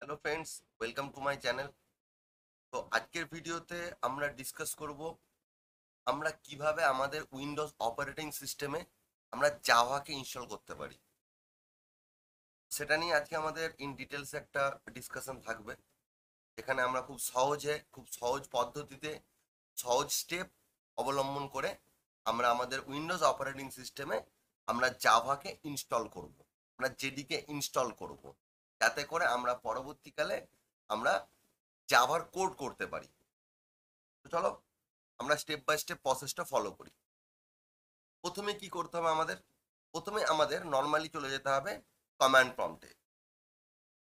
Hello friends, welcome to my channel. তো আজকের ভিডিওতে আমরা ডিসকাস করব আমরা কিভাবে আমাদের উইন্ডোজ অপারেটিং সিস্টেমে আমরা জাভাকে ইনস্টল করতে পারি। সেটা নিয়ে আজকে আমাদের ইন ডিটেলস একটা ডিসকাশন থাকবে, যেখানে আমরা খুব সহজ পদ্ধতিতে সহজ স্টেপ অবলম্বন করে আমরা আমাদের উইন্ডোজ অপারেটিং সিস্টেমে আমরা জাভাকে ইনস্টল করব, আমরা জেডিকে ইনস্টল করব, যাতে করে আমরা পরবর্তীকালে আমরা জাভার কোড করতে পারি। তো চলো আমরা স্টেপ বাই স্টেপ প্রসেসটা ফলো করি। প্রথমে কি করতে হবে আমাদের? প্রথমে আমাদের নর্মালি চলে যেতে হবে কমান্ড প্রম্পটে,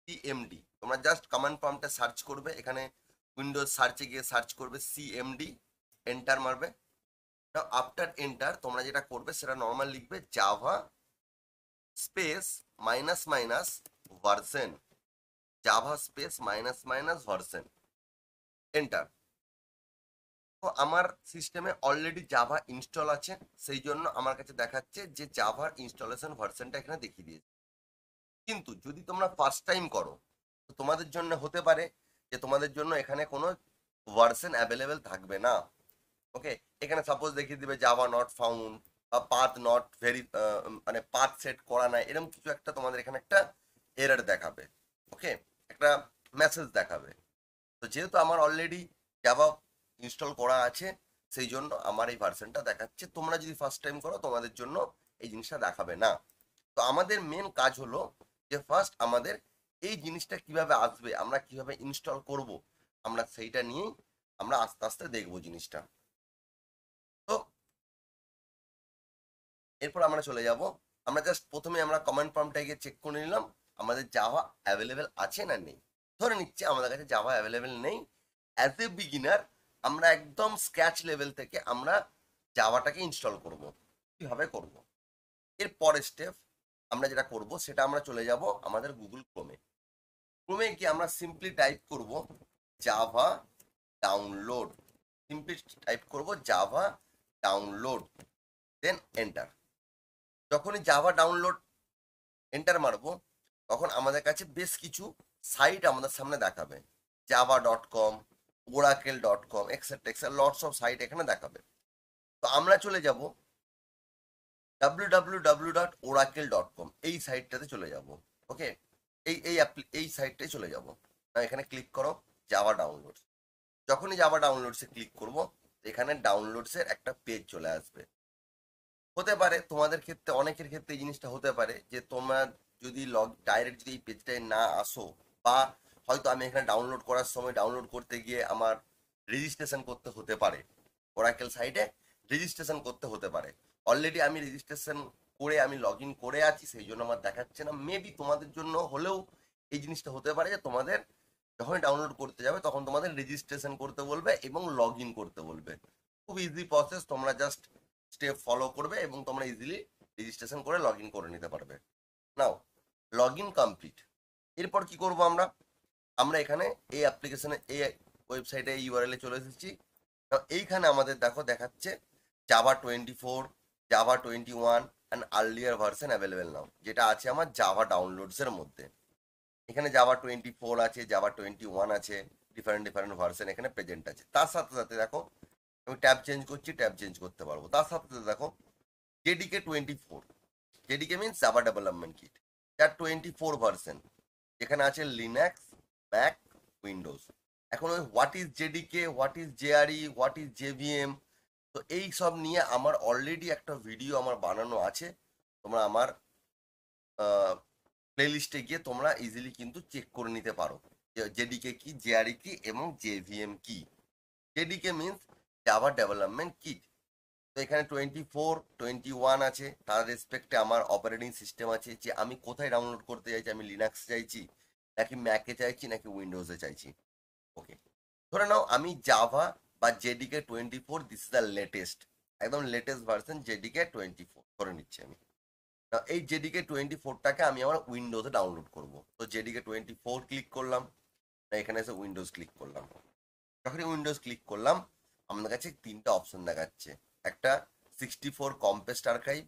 সিএমডি। তোমরা জাস্ট কমান্ড প্রম্পটে সার্চ করবে, এখানে উইন্ডোজ সার্চে গিয়ে সার্চ করবে সিএমডি, এন্টার মারবে। আফটার এন্টার তোমরা যেটা করবে সেটা নর্মাল লিখবে Java space minus minus version, Java space minus minus version, enter. তো আমার সিস্টেমে অলরেডি জাভা ইনস্টল আছে, সেই জন্য আমার কাছে দেখাচ্ছে যে জাভার ইনস্টলেশন ভার্সনটা এখানে দেখিয়ে দিয়েছে। কিন্তু যদি তোমরা ফার্স্ট টাইম করো, তো তোমাদের জন্য হতে পারে যে তোমাদের জন্য এখানে কোনো ভার্সন অ্যাভেলেবেল থাকবে না। ওকে, এখানে সাপোজ দেখিয়ে দিবে জাভা নট ফাউন্ড বা পাথ নট ভেরি, মানে পাথ সেট করা নাই, এরকম কিছু একটা তোমাদের এখানে একটা এরর দেখাবে। ওকে, একটা মেসেজ দেখাবে। তো যেহেতু আমার অলরেডি জাভা ইনস্টল করা আছে, সেই জন্য আমার এই ভার্সনটা দেখাচ্ছে। তোমরা যদি ফার্স্ট টাইম করো তোমাদের জন্য এই জিনিসটা দেখাবে না। তো আমাদের মেন কাজ হলো যে ফার্স্ট আমাদের এই জিনিসটা কিভাবে আসবে, আমরা কিভাবে ইনস্টল করব, আমরা সেইটা নিয়েই আমরা আস্তে আস্তে দেখবো জিনিসটা। তো এরপর আমরা চলে যাব, আমরা জাস্ট প্রথমে আমরা কমান্ড প্রম্পটে গিয়ে চেক করে নিলাম আমাদের জাভা অ্যাভেলেবেল আছে না নেই। ধরে নিচ্ছে আমাদের কাছে জাভা অ্যাভেলেবেল নেই। অ্যাজ এ বিগিনার আমরা একদম স্ক্র্যাচ লেভেল থেকে আমরা জাভাটাকে ইনস্টল করব। কিভাবে করব, এর পরের স্টেপ আমরা যেটা করব সেটা আমরা চলে যাব আমাদের গুগল ক্রোমে। ক্রোমে গিয়ে আমরা সিম্পলি টাইপ করব জাভা ডাউনলোড, সিম্পলি টাইপ করব জাভা ডাউনলোড, দেন এন্টার। যখনই জাভা ডাউনলোড এন্টার মারবো, তখন আমাদের কাছে বেশ কিছু সাইট আমাদের সামনে দেখাবে, java.com, oracle.com, etcetera etcetera lots of sight এখানে দেখাবে। তো আমরা চলে যাব www.oracle.com, এই সাইটটাতে চলে যাব। ওকে, এই সাইটটাই চলে যাব। এখানে ক্লিক করো জাভা ডাউনলোডস। যখনই জাভা ডাউনলোডসে ক্লিক করব, এখানে ডাউনলোডসের একটা পেজ চলে আসবে। হতে পারে তোমাদের ক্ষেত্রে, অনেকের ক্ষেত্রে এই জিনিসটা হতে পারে যে তোমরা যদি ডাইরেক্ট যদি এই পেজটায় না আসো, বা হয়তো আমি এখানে ডাউনলোড করার সময় ডাউনলোড করতে গিয়ে আমার রেজিস্ট্রেশন করতে হতে পারে, ওরাকেল সাইটে রেজিস্ট্রেশন করতে হতে পারে। অলরেডি আমি রেজিস্ট্রেশন করে আমি লগ ইন করে আছি, সেই জন্য আমার দেখাচ্ছে না। মেবি তোমাদের জন্য হলেও এই জিনিসটা হতে পারে যে তোমাদের যখনই ডাউনলোড করতে যাবে তখন তোমাদের রেজিস্ট্রেশন করতে বলবে এবং লগ ইন করতে বলবে। খুব ইজি প্রসেস, তোমরা জাস্ট স্টেপ ফলো করবে এবং তোমরা ইজিলি রেজিস্ট্রেশন করে লগ ইন করে নিতে পারবে। নাও লগ ইন কমপ্লিট। এরপর কি করব আমরা? আমরা এখানে এই অ্যাপ্লিকেশনে, এই ওয়েবসাইটে, এই ইউআরএল এ চলে এসেছি। এইখানে আমাদের দেখো দেখাচ্ছে Java 24, Java 21 and earlier version available নাও, যেটা আছে আমার জাভা ডাউনলোডস এর মধ্যে। এখানে জাভা 24 আছে, জাভা 21 আছে, ডিফারেন্ট ডিফারেন্ট ভার্সন এখানে প্রেজেন্ট আছে। তার সাথে সাথে দেখো আমি ট্যাব চেঞ্জ করছি, ট্যাব চেঞ্জ করতে পারবো। তার সাথে সাথে দেখো JDK 24, JDK means Java development kit, যার 24 ভার্সন, যেখানে আছে লিনাক্স, ম্যাক, উইন্ডোজ। এখন ওই what is JDK, what is JRE, what is JVM, তো এই সব নিয়ে আমার অলরেডি একটা ভিডিও আমার বানানো আছে। তোমরা আমার প্লেলিস্টে গিয়ে তোমরা ইজিলি কিন্তু চেক করে নিতে পারো জেডিকে কি, জেআরই কি এবং জেভিএম কি। JDK means Java development kit. তো এখানে 24, 21 আছে, তার রেসপেক্টে আমার অপারেটিং সিস্টেম আছে যে আমি কোথায় ডাউনলোড করতে চাইছি, আমি লিনাক্স চাইছি নাকি ম্যাকে চাইছি নাকি উইন্ডোজে চাইছি। ওকে, ধরে নাও আমি জাভা বা JDK 24, this is the latest, একদম লেটেস্ট ভার্সন JDK 24 ধরে নিচ্ছি আমি। এই JDK 24টাকে আমি আমার উইন্ডোজে ডাউনলোড করব। তো JDK 24 ক্লিক করলাম, এখানে এসে উইন্ডোজ ক্লিক করলাম। যখনই উইন্ডোজ ক্লিক করলাম, আমাদের কাছে তিনটা অপশন দেখাচ্ছে, একটা 64 কম্প্রেসড আর্কাইভ,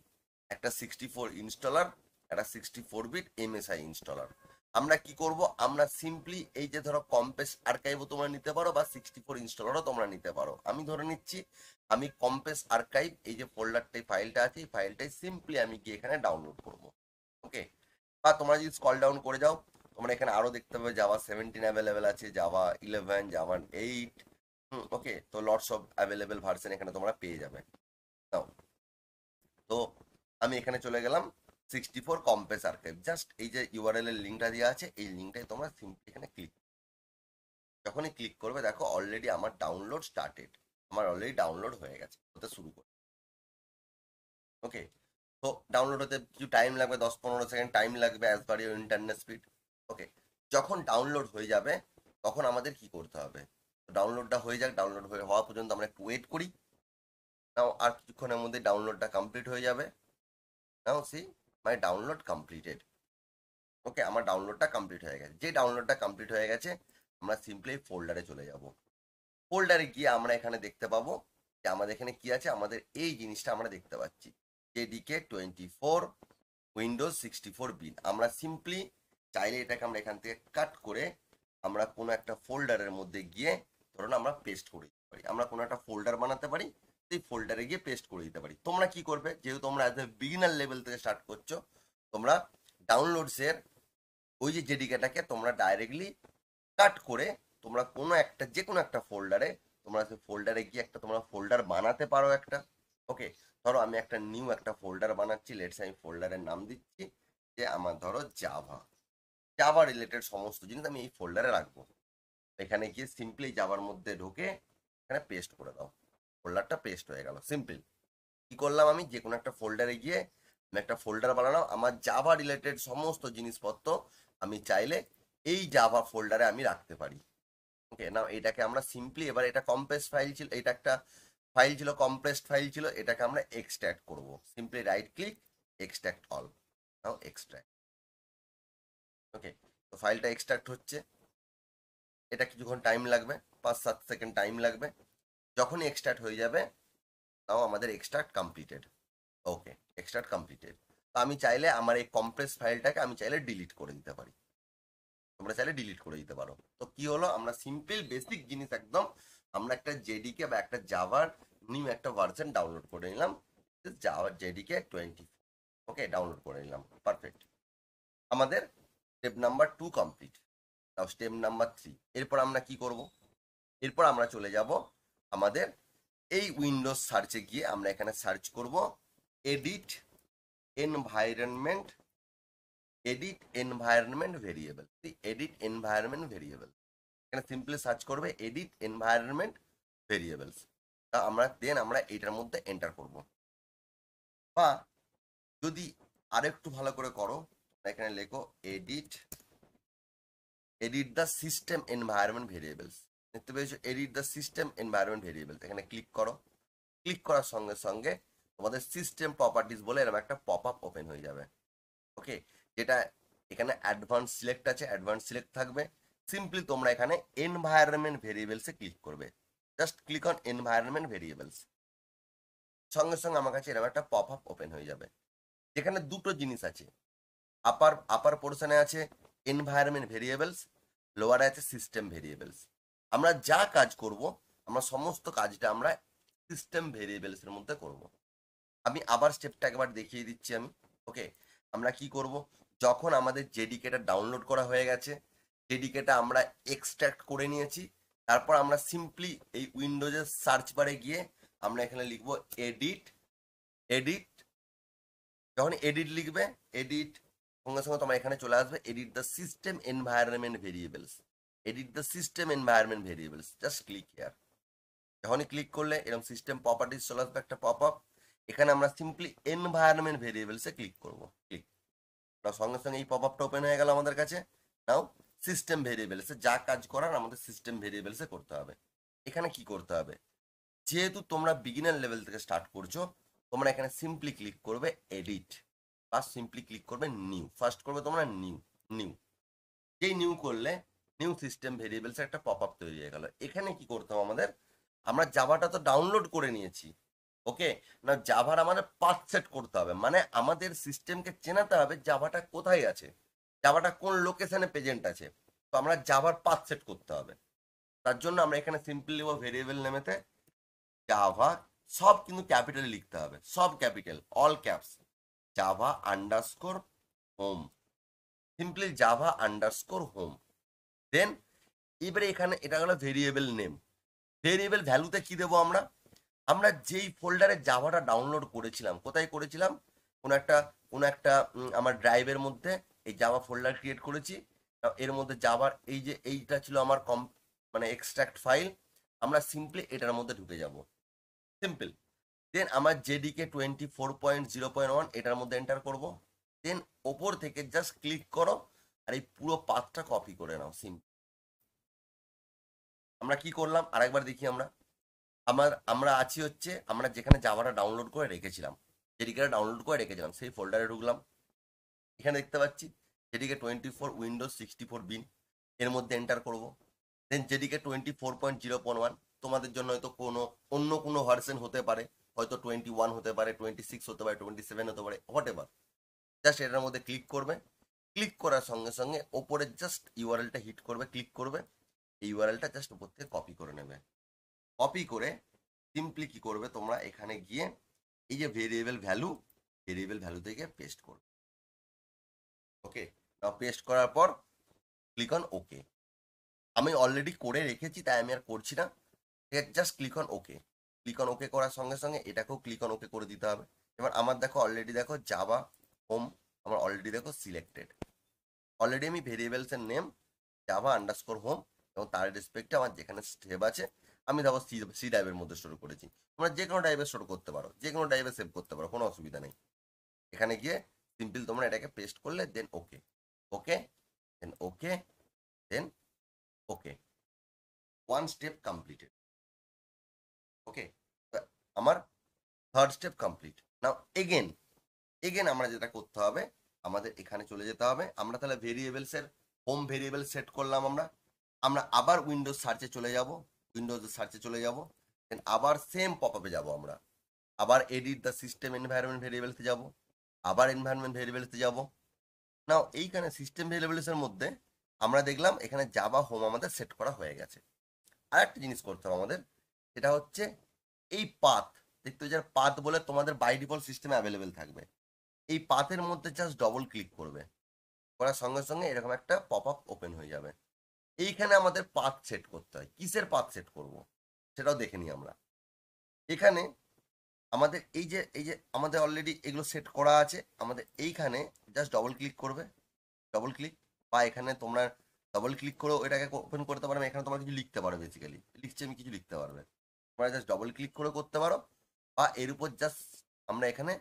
একটা 64 ইনস্টলার, একটা 64 বিট MSI ইনস্টলার। আমরা কি করব, আমরা সিম্পলি এই যে ধরো কম্প্রেস আর্কাইভও তোমরা নিতে পারো বা 64 ইনস্টলারও তোমরা নিতে পারো। আমি ধরে নিচ্ছি আমি কম্প্রেস আর্কাইভ এই যে ফোল্ডারটাই ফাইলটা আছে এই ফাইলটাই সিম্পলি আমি গিয়ে এখানে ডাউনলোড করব। ওকে, বা তোমরা যদি স্ক্রল ডাউন করে যাও তোমরা এখানে আরো দেখতে পাবে জাভা 17 অ্যাভেলেবেল আছে, জাভা 11, জাভা 8। ওকে, তো লটস অফ অ্যাভেলেবেল ভার্সন এখানে তোমরা পেয়ে যাবে। নাও, তো আমি এখানে চলে গেলাম 64 কম্প্রেস আর্কাইভ। জাস্ট এই যে ইউআরএল এর লিঙ্কটা দেওয়া আছে এই লিঙ্কটাই তোমরা সিম্পলি এখানে ক্লিক, যখনই ক্লিক করবে দেখো অলরেডি আমার ডাউনলোড স্টার্টেড, আমার অলরেডি ডাউনলোড হয়ে গেছে, হতে শুরু করে। ওকে, তো ডাউনলোড হতে কিছু টাইম লাগবে, 10-15 সেকেন্ড টাইম লাগবে as per your internet speed. Okay, যখন ডাউনলোড হয়ে যাবে তখন আমাদের কি করতে হবে, ডাউনলোডটা হয়ে যাক, ডাউনলোড হওয়া পর্যন্ত আমরা একটু ওয়েট করি। নাও আর কিছুক্ষণের মধ্যে ডাউনলোডটা কমপ্লিট হয়ে যাবে। নাও সি মাই ডাউনলোড কমপ্লিটেড। ওকে, আমার ডাউনলোডটা কমপ্লিট হয়ে গেছে। যে ডাউনলোডটা কমপ্লিট হয়ে গেছে আমরা সিম্পলি ফোল্ডারে চলে যাব। ফোল্ডারে গিয়ে আমরা এখানে দেখতে পাবো যে আমাদের এখানে কি আছে, আমাদের এই জিনিসটা আমরা দেখতে পাচ্ছি JDK 24 উইন্ডোজ 64 বিন। আমরা সিম্পলি চাইলে এটাকে আমরা এখান থেকে কাট করে আমরা কোনো একটা ফোল্ডারের মধ্যে গিয়ে ধরুন আমরা পেস্ট করে দিতে পারি, আমরা কোনো একটা ফোল্ডার বানাতে পারি, সেই ফোল্ডারে গিয়ে পেস্ট করে দিতে পারি। তোমরা কি করবে, যেহেতু তোমরা অ্যাজ এ বিগিনার লেভেল থেকে স্টার্ট করছো, তোমরা ডাউনলোডসের ওই যে জেডিকেটাকে তোমরা ডাইরেক্টলি কাট করে তোমরা কোনো একটা যে কোনো একটা ফোল্ডারে তোমরা সেই ফোল্ডারে গিয়ে একটা তোমরা ফোল্ডার বানাতে পারো একটা। ওকে, ধরো আমি একটা নিউ একটা ফোল্ডার বানাচ্ছি, লেটস আমি ফোল্ডারের নাম দিচ্ছি যে আমার ধরো জাভা, জাভা রিলেটেড সমস্ত জিনিস আমি এই ফোল্ডারে রাখবো। এখানে গিয়ে সিম্পলি জাভার মধ্যে ঢুকে এখানে পেস্ট করে দাও, ফোল্ডারটা পেস্ট হয়ে গেল। সিম্পল কি করলাম, আমি যে কোনো একটা ফোল্ডারে গিয়ে আমি একটা ফোল্ডার বানালাম, আমার জাভা রিলেটেড সমস্ত জিনিসপত্র আমি চাইলে এই জাভা ফোল্ডারে আমি রাখতে পারি। ওকে, নাও এটাকে আমরা সিম্পলি এবার এটা কম্প্রেস ফাইল ছিল, এটা একটা ফাইল ছিল, কম্প্রেসড ফাইল ছিল, এটাকে আমরা এক্সট্রাক্ট করব। Simply right click, extract all. Now extract. Okay, তো ফাইলটা এক্সট্রাক্ট হচ্ছে, এটা কিছুক্ষণ টাইম লাগবে, 5-7 সেকেন্ড টাইম লাগবে। যখনই এক্সট্রাক্ট হয়ে যাবে নাও আমাদের এক্সট্রাক্ট কমপ্লিটেড। ওকে, এক্সট্রাক্ট কমপ্লিটেড। তো আমি চাইলে আমার এই কম্প্রেস ফাইলটাকে আমি চাইলে ডিলিট করে দিতে পারি, তোমরা চাইলে ডিলিট করে দিতে পারো। তো কি হলো, আমরা সিম্পল বেসিক জিনিস একদম আমরা একটা জেডিকে বা একটা জাভার নিউ একটা ভার্সন ডাউনলোড করে নিলাম, জাভা জেডিকে 24। ওকে, ডাউনলোড করে নিলাম, পারফেক্ট। আমাদের স্টেপ নাম্বার 2 কমপ্লিট। নাও স্টেপ নাম্বার 3। এরপর আমরা কি করব, এরপর আমরা চলে যাব আমাদের এই উইন্ডোজ সার্চে গিয়ে আমরা এখানে সার্চ করব edit environment, edit environment variable, edit environment variable. এখানে সিম্পলি সার্চ করবে এডিট এনভায়রনমেন্ট ভেরিয়েবলস। তা আমরা দেন আমরা এটার মধ্যে এন্টার করব। বা যদি আরেকটু ভালো করে করো এখানে লেখো edit the system environment variables. দেখতে পেয়েছো edit the system environment variables, এখানে ক্লিক করো। ক্লিক করার সঙ্গে সঙ্গে তোমাদের সিস্টেম প্রপার্টিস বলে এরকম একটা পপ আপ ওপেন হয়ে যাবে। ওকে, যেটা এখানে অ্যাডভান্স সিলেক্ট আছে, অ্যাডভান্স সিলেক্ট থাকবে। সিম্পলি তোমরা এখানে এনভায়রনমেন্ট ভেরিয়েবলসে ক্লিক করবে, just click on environment variables. সঙ্গে সঙ্গে আমার কাছে এরকম একটা পপ আপ ওপেন হয়ে যাবে, যেখানে দুটো জিনিস আছে। আপার পোর্শনে আছে এনভায়রনমেন্ট ভেরিয়েবলস, লোয়ারে আছে সিস্টেম ভেরিয়েবলস। আমরা যা কাজ করব আমরা সমস্ত কাজটা আমরা সিস্টেম ভেরিয়েবলস এর মধ্যে করব। আমি আবার স্টেপটা একবার দেখিয়ে দিচ্ছি আমি। ওকে, আমরা কি করব, যখন আমাদের জেডিকেটা ডাউনলোড করা হয়ে গেছে, জেডিকেটা আমরা এক্সট্রাক্ট করে নিয়েছি, তারপর আমরা সিম্পলি এই উইন্ডোজের সার্চ বারে গিয়ে আমরা এখানে লিখব এডিট। এডিট, যখন এডিট লিখবে এডিট সঙ্গে সঙ্গে তোমার এখানে চলে আসবে edit the system environment variables, edit the system environment variables. Just click here. যখনই ক্লিক করলে এরকম সিস্টেম প্রপার্টিস চলে আসবে একটা পপ আপ, এখানে আমরা সিম্পলি এনভায়রনমেন্ট ভেরিয়েবলসে ক্লিক করব। ক্লিক, সঙ্গে সঙ্গে এই পপ আপটা ওপেন হয়ে গেল আমাদের কাছে। নাও সিস্টেম ভেরিয়েবলসে যা কাজ করার আমাদের সিস্টেম ভেরিয়েবলসে করতে হবে। এখানে কি করতে হবে, যেহেতু তোমরা বিগিনার লেভেল থেকে স্টার্ট করছো, তোমরা এখানে সিম্পলি ক্লিক করবে এডিট বা সিম্পলি ক্লিক করবে নিউ। ফার্স্ট করবে তোমরা নিউ। নিউ, যেই নিউ করলে নিউ সিস্টেম ভেরিয়েবলস একটা পপ আপ তৈরি হয়ে গেল। এখানে কি করতে হবে আমাদের, আমরা জাভাটা তো ডাউনলোড করে নিয়েছি। ওকে, না জাভার আমাদের পাথ সেট করতে হবে, মানে আমাদের সিস্টেমকে চেনাতে হবে জাভাটা কোথায় আছে, জাভাটা কোন লোকেশনে প্রেজেন্ট আছে, তো আমরা জাভার পাথ সেট করতে হবে। তার জন্য আমরা এখানে সিম্পলি নেব ভেরিয়েবল নেমেতে জাভা, সব কিন্তু ক্যাপিটালে লিখতে হবে, সব capital, all caps, Java underscore home, simply Java underscore home. Then এবারে এখানে এটা হলো ভেরিয়েবল নেম। ভেরিয়েবল ভ্যালুতে কি দেবো আমরা, আমরা যেই ফোল্ডারে জাভাটা ডাউনলোড করেছিলাম, কোথায় করেছিলাম, কোনো একটা আমার ড্রাইভের মধ্যে এই জাভা ফোল্ডার ক্রিয়েট করেছি। এর মধ্যে জাভার এই যে এইটা ছিল আমার মানে এক্সট্রাক্ট ফাইল, আমরা সিম্পলি এটার মধ্যে ঢুকে যাব, সিম্পল। দেন আমার জেডিকে 24.0.1 এটার মধ্যে এন্টার করব। দেন ওপর থেকে জাস্ট ক্লিক করো আর এই পুরো পাথটা কপি করে নাও, সিম্পল। আমরা কি করলাম আরেকবার দেখি, আমরা আছি হচ্ছে আমরা যেখানে জাভাটা ডাউনলোড করে রেখেছিলাম, জেডিকে ডাউনলোড করে রেখেছিলাম সেই ফোল্ডারে ঢুকলাম। এখানে দেখতে পাচ্ছি জেডিকে 24 উইন্ডোজ 64 বিন, এর মধ্যে এন্টার করব। দেন জেডিকে 24.0.1, তোমাদের জন্য হয়তো অন্য কোনো ভার্সন হতে পারে, হয়তো 21 হতে পারে, 26 হতে পারে, 27 হতে পারে, হোয়াট এভার। জাস্ট এটার মধ্যে ক্লিক করবে, ক্লিক করার সঙ্গে সঙ্গে ওপরে জাস্ট ইউআরএলটা হিট করবে, ক্লিক করবে, এই ইউআরএলটা জাস্ট উপর থেকে কপি করে নেবে। কপি করে সিম্পলি কি করবে তোমরা এখানে গিয়ে এই যে ভেরিয়েবল ভ্যালু থেকে পেস্ট করবে। ওকে, নাও পেস্ট করার পর ক্লিক অন ওকে। আমি অলরেডি করে রেখেছি তাই আমি আর করছি না, ঠিক আছে, just click on okay. Click on okay করার সঙ্গে সঙ্গে এটাকেও ক্লিক অন ওকে করে দিতে হবে। এবার আমার দেখো অলরেডি দেখো জাভা হোম আমার অলরেডি দেখো সিলেক্টেড। অলরেডি আমি ভেরিয়েবলসের নেম জাভা আন্ডারস্কোর হোম এবং তার রেসপেক্টে আমার যেখানে স্টেপ আছে আমি দেখো সি ড্রাইভের মধ্যে স্টোর করেছি। তোমরা যে কোনো ড্রাইভে স্টোর করতে পারো, যে কোনো ড্রাইভে সেভ করতে পারো, কোনো অসুবিধা নেই। এখানে গিয়ে সিম্পল তোমরা এটাকে পেস্ট করলে, দেন ওকে, ওকে, দেন ওকে, দেন ওকে, ওয়ান স্টেপ কমপ্লিটেড। ওকে, আমার থার্ড স্টেপ কমপ্লিট। নাও এগেন আমরা যেটা করতে হবে, আমাদের এখানে চলে যেতে হবে। আমরা তাহলে ভেরিয়েবলসের হোম ভেরিয়েবল সেট করলাম, আমরা আবার উইন্ডোজ সার্চে চলে যাব, দেন আবার সেম পপ আপে যাবো, আমরা আবার এডিট দ্য সিস্টেম এনভায়রনমেন্ট ভেরিয়েবলসে যাব, আবার এনভায়রনমেন্ট ভেরিয়েবলসে যাব। নাও এইখানে সিস্টেম ভেরিয়েবলসের মধ্যে আমরা দেখলাম এখানে জাভা হোম আমাদের সেট করা হয়ে গেছে। আর একটা জিনিস করতে হবে আমাদের, সেটা হচ্ছে এই পাথ, দেখতে যার পাথ বলে তোমাদের বাই ডিফল্ট সিস্টেমে অ্যাভেলেবেল থাকবে। এই পাথের মধ্যে জাস্ট ডবল ক্লিক করবে, করার সঙ্গে সঙ্গে এরকম একটা পপ আপ ওপেন হয়ে যাবে। এইখানে আমাদের পাথ সেট করতে হয়, কিসের পাথ সেট করব সেটাও দেখে নিই আমরা। এখানে আমাদের এই যে আমাদের অলরেডি এগুলো সেট করা আছে, আমাদের এইখানে জাস্ট ডবল ক্লিক করবে, ডবল ক্লিক, বা এখানে তোমরা ডবল ক্লিক করেও এটাকে ওপেন করতে পারবে। এখানে তোমরা কিছু লিখতে পারো, বেসিক্যালি লিখছি আমি, কিছু লিখতে পারবে তোমরা, জাস্ট ডবল ক্লিক করে করতে পারো। বা এর উপর জাস্ট আমরা এখানে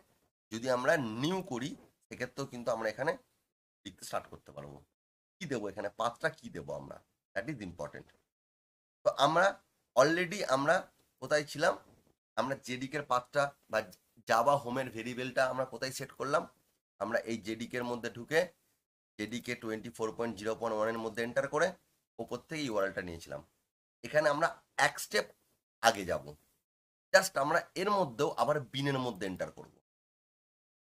যদি আমরা নিউ করি সেক্ষেত্রেও কিন্তু আমরা এখানে লিখতে স্টার্ট করতে পারবো। কি দেবো এখানে, পাথটা কি দেবো আমরা, দ্যাট ইজ ইম্পর্টেন্ট। তো আমরা কোথায় ছিলাম, আমরা জেডিকের পাথটা বা জাভা হোমের ভেরিয়েবলটা আমরা কোথায় সেট করলাম, আমরা এই জেডিকের মধ্যে ঢুকে জেডিকে 24.0.1 মধ্যে এন্টার করে ওপর থেকে ইউআরএলটা নিয়েছিলাম। এখানে আমরা এক স্টেপ আগে যাব, জাস্ট আমরা এর মধ্যেও আবার বিনের মধ্যে এন্টার করব।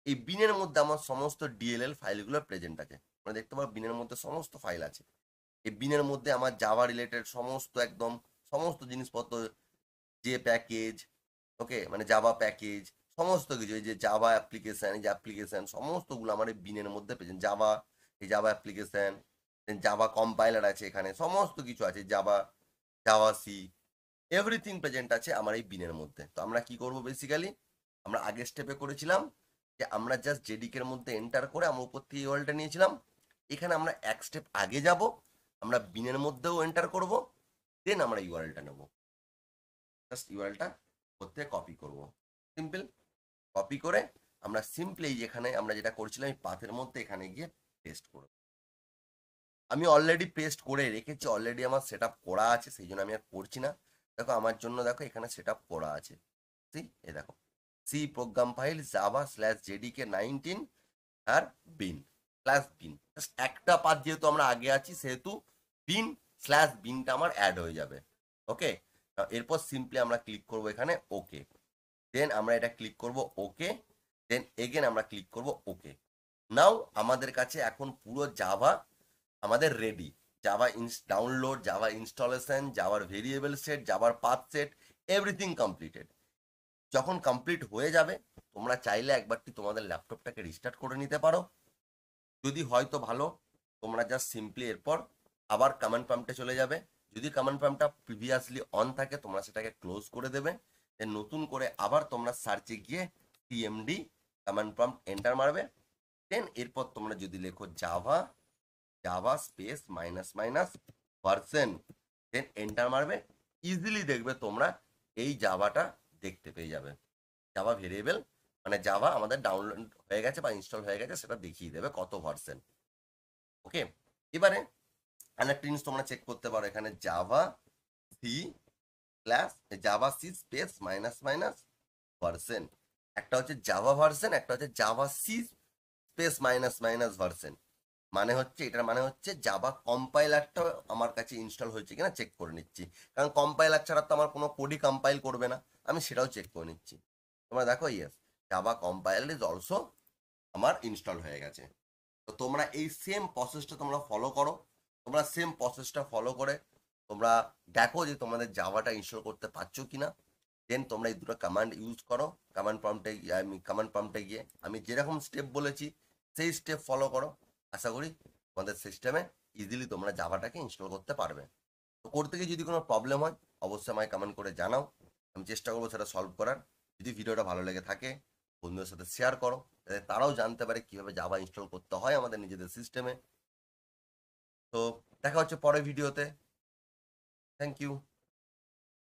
এই বিনের মধ্যে আমার সমস্ত ডিএলএল ফাইলগুলো প্রেজেন্ট আছে, মানে দেখতে পাবো বিনের মধ্যে সমস্ত ফাইল আছে। এই বিনের মধ্যে আমার জাভা রিলেটেড সমস্ত জিনিসপত্র, যে প্যাকেজ, ওকে, মানে জাভা প্যাকেজ, সমস্ত কিছু, এই যে জাভা অ্যাপ্লিকেশন, এই যে অ্যাপ্লিকেশন সমস্তগুলো আমার এই বিনের মধ্যে প্রেজেন্ট। এই জাভা অ্যাপ্লিকেশন, জাভা কম্পাইলার আছে, এখানে সমস্ত কিছু আছে, জাভা সি, এভরিথিং প্রেজেন্ট আছে আমার এই বিনের মধ্যে। তো আমরা কি করব, বেসিক্যালি আমরা আগের স্টেপে করেছিলাম যে আমরা জাস্ট জেডিকের মধ্যে এন্টার করে আমরা উপর থেকে ইউআরএলটা নিয়েছিলাম। এখানে আমরা এক স্টেপ আগে যাব, আমরা বিনের মধ্যেও এন্টার করব, দেন আমরা ইউআরএলটা নেব, জাস্ট ইউআরএলটা করতে কপি করব, সিম্পল। কপি করে আমরা সিম্পলি যেখানে আমরা যেটা করছিলাম এই পাথের মধ্যে এখানে গিয়ে পেস্ট করব। আমি অলরেডি পেস্ট করে রেখেছি, অলরেডি আমার সেট আপ করা আছে, সেই জন্য আমি আর করছি না। দেখো আমার জন্য দেখো এখানে সেট আপ করা আছে, এই দেখো সি প্রোগ্রাম ফাইল java/jdk19 আর bin/bin, জাস্ট একটা পাথ যেহেতু আমরা আগে আছি সেহেতু bin/binটা আমার অ্যাড হয়ে যাবে। ওকে, এরপর সিম্পলি আমরা ক্লিক করব এখানে ওকে, দেন আমরা এটা ক্লিক করব ওকে, দেন এগেন আমরা ক্লিক করব ওকে। নাও আমাদের কাছে এখন পুরো জাভা আমাদের ready. Java download, Java installation, জাভার ভেরিয়েবল সেট, জাভার পাথ সেট, এভরিথিং কমপ্লিটেড। যখন কমপ্লিট হয়ে যাবে তোমরা চাইলে একবারটি তোমাদের ল্যাপটপটাকে রিস্টার্ট করে নিতে পারো। যদি হয়তো ভালো, তোমরা জাস্ট সিম্পলি এরপর আবার কমান্ড প্রম্পটে চলে যাবে। যদি কমান্ড প্রম্পটটা প্রিভিয়াসলি অন থাকে তোমরা সেটাকে ক্লোজ করে দেবে। দেন নতুন করে আবার তোমরা সার্চে গিয়ে টিএমডি কমান্ড প্রম্পট এন্টার মারবে। দেন এরপর তোমরা যদি লেখো Java, Java space minus minus version, then enter মারবে। ইজিলি দেখবে তোমরা এই জাভাটা দেখতে পেয়ে যাবে। জাভা ভেরিয়েবল মানে জাভা আমাদের ডাউনলোড হয়ে গেছে বা ইনস্টল হয়ে গেছে সেটা দেখিয়ে দেবে কত ভার্সন। ওকে, এবারে আরেকটা জিনিস তোমরা চেক করতে পারো, এখানে javac class, javac space minus minus version. একটা হচ্ছে জাভা ভার্সন, একটা হচ্ছে javac space minus minus version. মানে হচ্ছে এটার মানে হচ্ছে জাভা কম্পাইলারটা আমার কাছে ইনস্টল হয়েছে কিনা চেক করে নিচ্ছি, কারণ কম্পাইলার ছাড়া তো আমার কোনো কোডই কম্পাইল করবে না, আমি সেটাও চেক করে নিচ্ছি। তোমরা দেখো yes, Java compile is also আমার ইনস্টল হয়ে গেছে। তো তোমরা এই সেম প্রসেসটা তোমরা ফলো করো। তোমরা সেম প্রসেসটা ফলো করে তোমরা দেখো যে তোমাদের জাভাটা ইনস্টল করতে পারছো কিনা। দেন তোমরা এই দুটো কমান্ড ইউজ করো। কমান্ড প্রম্পটে গিয়ে আমি যেরকম স্টেপ বলেছি সেই স্টেপ ফলো করো। আশা করি তোমাদের সিস্টেমে ইজিলি তোমরা জাভাটাকে ইনস্টল করতে পারবে। তো করতে গিয়ে যদি কোনো প্রবলেম হয় অবশ্যই আমায় কমেন্ট করে জানাও, আমি চেষ্টা করবো সেটা সলভ করার। যদি ভিডিওটা ভালো লেগে থাকে বন্ধুদের সাথে শেয়ার করো, যাতে তারাও জানতে পারে কিভাবে জাভা ইনস্টল করতে হয় আমাদের নিজেদের সিস্টেমে। তো দেখা হচ্ছে পরের ভিডিওতে। Thank you.